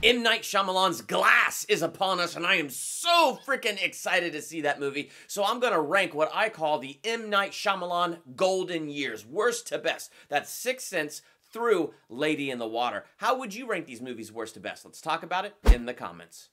M. Night Shyamalan's Glass is upon us, and I am so freaking excited to see that movie. So I'm gonna rank what I call the M. Night Shyamalan golden years, worst to best. That's Sixth Sense through Lady in the Water. How would you rank these movies worst to best? Let's talk about it in the comments.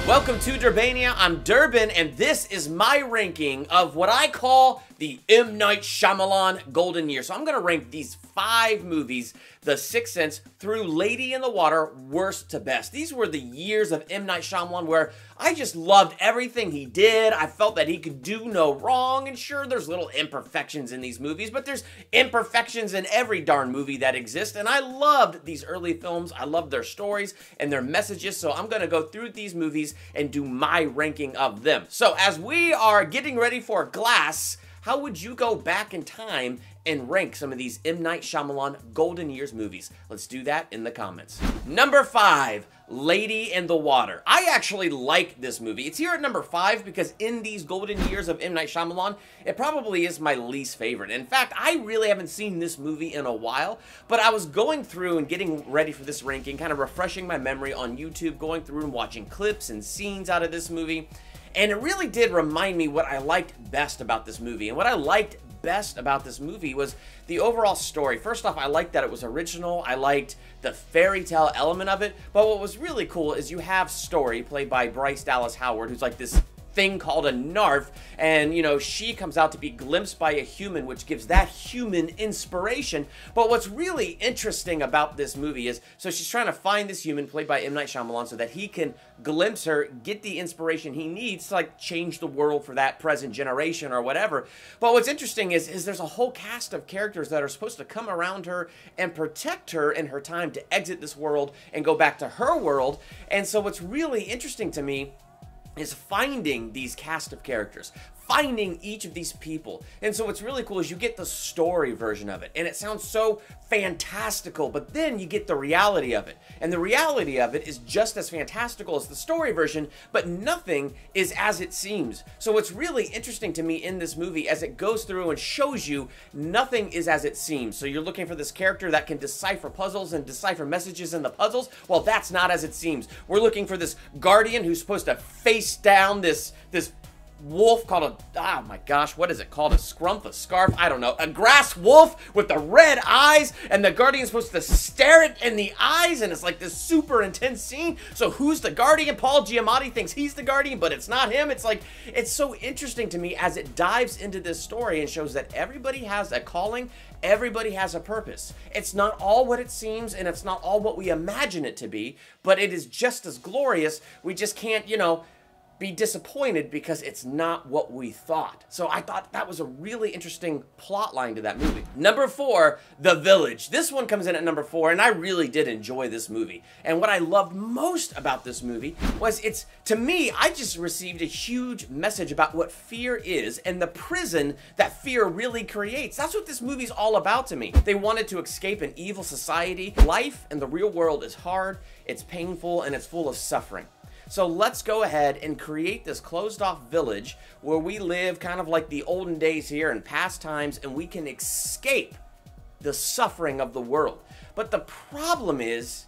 Welcome to Durbania. I'm Durbin, and this is my ranking of what I call the M. Night Shyamalan golden year. So I'm going to rank these 5 movies, The Sixth Sense through Lady in the Water, worst to best. These were the years of M. Night Shyamalan where I just loved everything he did. I felt that he could do no wrong, and sure, there's little imperfections in these movies, but there's imperfections in every darn movie that exists, and I loved these early films. I loved their stories and their messages, so I'm going to go through these movies and do my ranking of them. So as we are getting ready for Glass, how would you go back in time and rank some of these M. Night Shyamalan golden years movies? Let's do that in the comments. Number 5, Lady in the Water. I actually like this movie. It's here at number 5 because in these golden years of M. Night Shyamalan, it probably is my least favorite. In fact, I really haven't seen this movie in a while, but I was going through and getting ready for this ranking, kind of refreshing my memory on YouTube, going through and watching clips and scenes out of this movie. And it really did remind me what I liked best about this movie. And what I liked best about this movie was the overall story. First off, I liked that it was original. I liked the fairy tale element of it. But what was really cool is you have Story, played by Bryce Dallas Howard, who's like this thing called a narf, and you know, she comes out to be glimpsed by a human, which gives that human inspiration. But what's really interesting about this movie is, so she's trying to find this human played by M. Night Shyamalan so that he can glimpse her, get the inspiration he needs to like change the world for that present generation or whatever. But what's interesting is there's a whole cast of characters that are supposed to come around her and protect her in her time to exit this world and go back to her world. And so what's really interesting to me is finding these cast of characters, finding each of these people. And so what's really cool is you get the story version of it, and it sounds so fantastical, but then you get the reality of it. And the reality of it is just as fantastical as the story version, but nothing is as it seems. So what's really interesting to me in this movie as it goes through and shows you nothing is as it seems. So you're looking for this character that can decipher puzzles and decipher messages in the puzzles. Well, that's not as it seems. We're looking for this guardian who's supposed to face down this wolf called a, oh my gosh, what is it called? A scrump, a scarf, I don't know. A grass wolf with the red eyes, and the guardian's supposed to stare it in the eyes, and it's like this super intense scene. So who's the guardian? Paul Giamatti thinks he's the guardian, but it's not him. It's like, it's so interesting to me as it dives into this story and shows that everybody has a calling, everybody has a purpose. It's not all what it seems, and it's not all what we imagine it to be, but it is just as glorious. We just can't, you know, be disappointed because it's not what we thought. So I thought that was a really interesting plot line to that movie. Number 4, The Village. This one comes in at number 4, and I really did enjoy this movie. And what I loved most about this movie was to me, I just received a huge message about what fear is and the prison that fear really creates. That's what this movie's all about to me. They wanted to escape an evil society. Life in the real world is hard, it's painful, and it's full of suffering. So let's go ahead and create this closed-off village where we live kind of like the olden days here in past times, and we can escape the suffering of the world. But the problem is,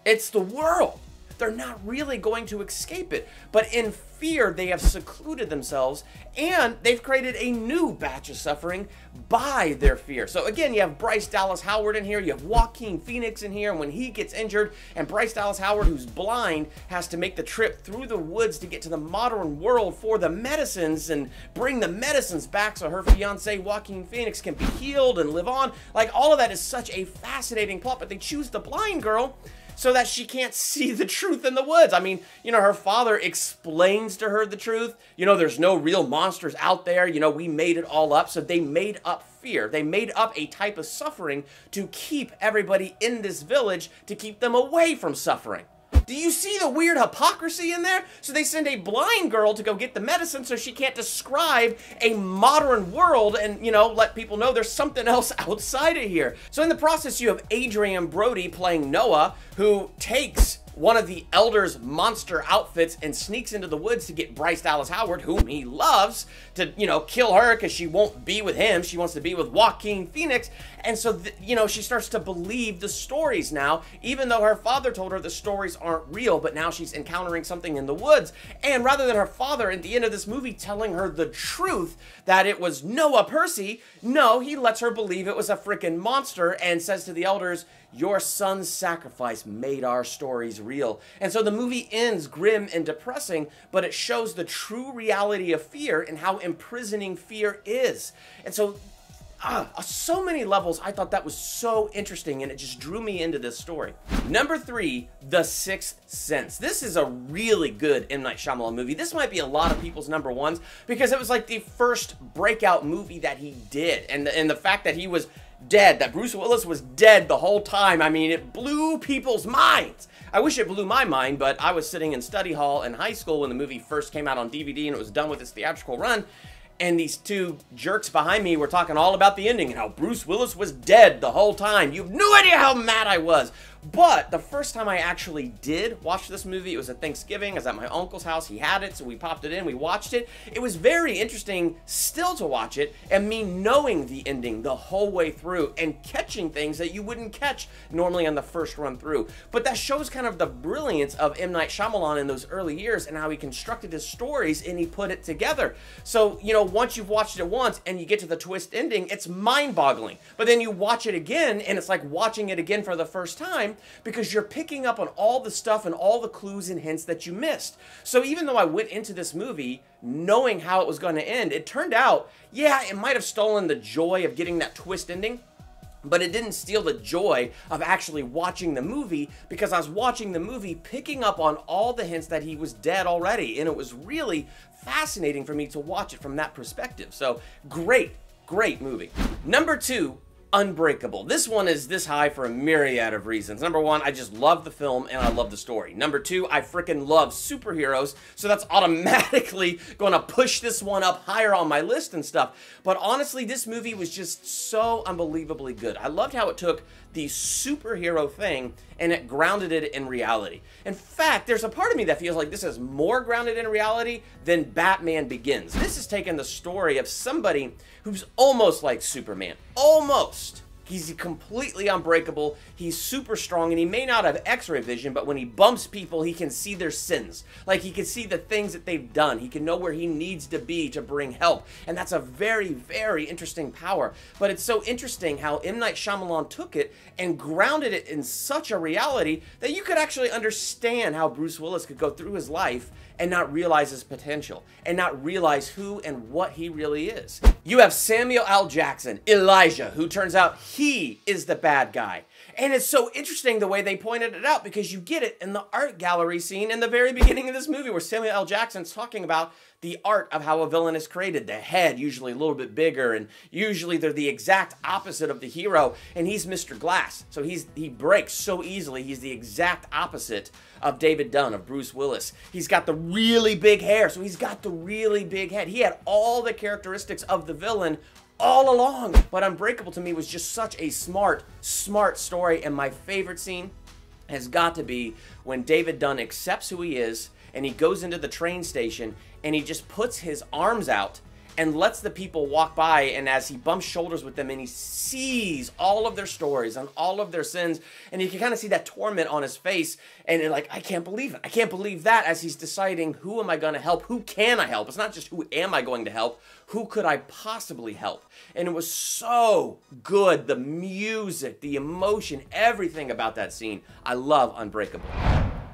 it's the world. They're not really going to escape it. But in fear, they have secluded themselves, and they've created a new batch of suffering by their fear. So again, you have Bryce Dallas Howard in here, you have Joaquin Phoenix in here, and when he gets injured, and Bryce Dallas Howard, who's blind, has to make the trip through the woods to get to the modern world for the medicines and bring the medicines back so her fiance, Joaquin Phoenix, can be healed and live on. Like, all of that is such a fascinating plot, but they choose the blind girl so that she can't see the truth in the woods. I mean, you know, her father explains to her the truth. You know, there's no real monsters out there. You know, we made it all up. So they made up fear. They made up a type of suffering to keep everybody in this village, to keep them away from suffering. Do you see the weird hypocrisy in there? So they send a blind girl to go get the medicine so she can't describe a modern world and, you know, let people know there's something else outside of here. So in the process, you have Adrian Brody playing Noah, who takes one of the elders' monster outfits and sneaks into the woods to get Bryce Dallas Howard, whom he loves, to, you know, kill her because she won't be with him. She wants to be with Joaquin Phoenix. And so, you know, she starts to believe the stories now, even though her father told her the stories aren't real, but now she's encountering something in the woods. And rather than her father at the end of this movie telling her the truth that it was Noah Percy, no, he lets her believe it was a freaking monster and says to the elders, your son's sacrifice made our stories real. And so the movie ends grim and depressing, but it shows the true reality of fear and how imprisoning fear is. And so, so many levels, I thought that was so interesting, and it just drew me into this story. Number 3, The Sixth Sense. This is a really good M. Night Shyamalan movie. This might be a lot of people's number ones because it was like the first breakout movie that he did. And the fact that he was dead, that Bruce Willis was dead the whole time, I mean, it blew people's minds. I wish it blew my mind, but I was sitting in study hall in high school when the movie first came out on DVD and it was done with its theatrical run, and these two jerks behind me were talking all about the ending and how Bruce Willis was dead the whole time. You have no idea how mad I was. But the first time I actually did watch this movie, it was at Thanksgiving. I was at my uncle's house. He had it, so we popped it in. We watched it. It was very interesting still to watch it, and me knowing the ending the whole way through and catching things that you wouldn't catch normally on the first run through. But that shows kind of the brilliance of M. Night Shyamalan in those early years and how he constructed his stories and he put it together. So, you know, once you've watched it once and you get to the twist ending, it's mind-boggling. But then you watch it again, and it's like watching it again for the first time, because you're picking up on all the stuff and all the clues and hints that you missed. So even though I went into this movie knowing how it was going to end, it turned out, yeah, it might have stolen the joy of getting that twist ending, but it didn't steal the joy of actually watching the movie, because I was watching the movie picking up on all the hints that he was dead already, and it was really fascinating for me to watch it from that perspective. So great movie. Number 2, Unbreakable. This one is this high for a myriad of reasons. Number 1, I just love the film and I love the story. Number 2, I freaking love superheroes, so that's automatically going to push this one up higher on my list and stuff. But honestly, this movie was just so unbelievably good. I loved how it took the superhero thing and it grounded it in reality. In fact, there's a part of me that feels like this is more grounded in reality than Batman Begins. This is taking the story of somebody who's almost like Superman. Almost. He's completely unbreakable, he's super strong, and he may not have x-ray vision, but when he bumps people, he can see their sins. Like, he can see the things that they've done. He can know where he needs to be to bring help. And that's a very, very interesting power. But it's so interesting how M. Night Shyamalan took it and grounded it in such a reality that you could actually understand how Bruce Willis could go through his life and not realize his potential, and not realize who and what he really is. You have Samuel L. Jackson, Elijah, who turns out he is the bad guy. And it's so interesting the way they pointed it out, because you get it in the art gallery scene in the very beginning of this movie where Samuel L. Jackson's talking about the art of how a villain is created. The head usually a little bit bigger, and usually they're the exact opposite of the hero, and he's Mr. Glass. So he breaks so easily. He's the exact opposite of David Dunn, of Bruce Willis. He's got the really big hair, so he's got the really big head. He had all the characteristics of the villain all along. But Unbreakable to me was just such a smart story, and my favorite scene has got to be when David Dunn accepts who he is, and he goes into the train station, and he just puts his arms out and lets the people walk by, and as he bumps shoulders with them and he sees all of their stories and all of their sins, and you can kind of see that torment on his face, and you're like, I can't believe it. I can't believe that, as he's deciding, who am I going to help? Who can I help? It's not just who am I going to help? Who could I possibly help? And it was so good. The music, the emotion, everything about that scene. I love Unbreakable.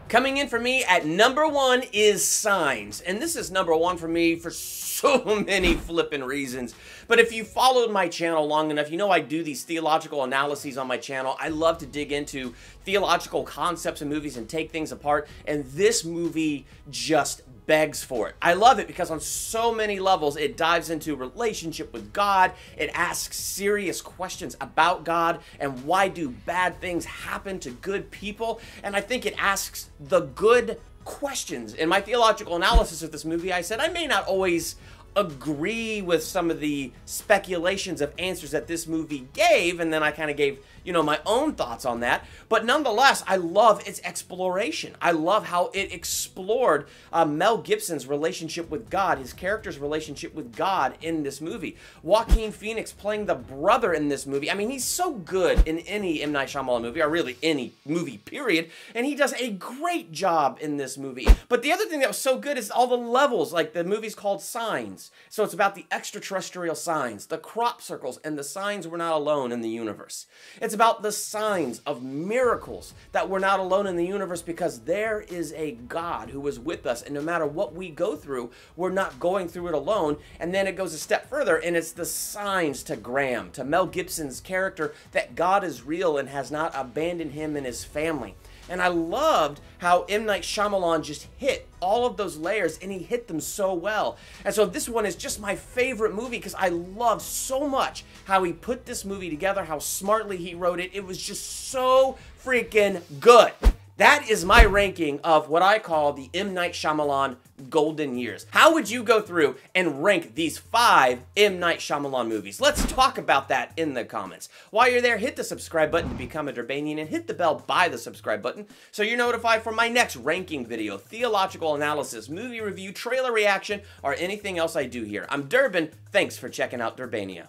Coming in for me at number 1 is Signs. And this is number 1 for me for so many flippin' reasons. But if you followed my channel long enough, you know I do these theological analyses on my channel. I love to dig into theological concepts in movies and take things apart. And this movie just begs for it. I love it because on so many levels it dives into relationship with God. It asks serious questions about God and why do bad things happen to good people. And I think it asks the good questions. In my theological analysis of this movie, I said I may not always agree with some of the speculations of answers that this movie gave, and then I kind of gave, you know, my own thoughts on that. But nonetheless, I love its exploration. I love how it explored Mel Gibson's relationship with God, his character's relationship with God in this movie. Joaquin Phoenix playing the brother in this movie. I mean, he's so good in any M. Night Shyamalan movie, or really any movie, period, and he does a great job in this movie. But the other thing that was so good is all the levels. Like, the movie's called Signs, so it's about the extraterrestrial signs, the crop circles, and the signs we're not alone in the universe. It's about the signs of miracles that we're not alone in the universe, because there is a God who is with us, and no matter what we go through, we're not going through it alone. And then it goes a step further, and it's the signs to Graham, to Mel Gibson's character, that God is real and has not abandoned him and his family. And I loved how M. Night Shyamalan just hit all of those layers, and he hit them so well. And so this one is just my favorite movie because I love so much how he put this movie together, how smartly he wrote it. It was just so freaking good. That is my ranking of what I call the M. Night Shyamalan golden years. How would you go through and rank these 5 M. Night Shyamalan movies? Let's talk about that in the comments. While you're there, hit the subscribe button to become a Durbanian, and hit the bell by the subscribe button so you're notified for my next ranking video, theological analysis, movie review, trailer reaction, or anything else I do here. I'm Durbin. Thanks for checking out Durbania.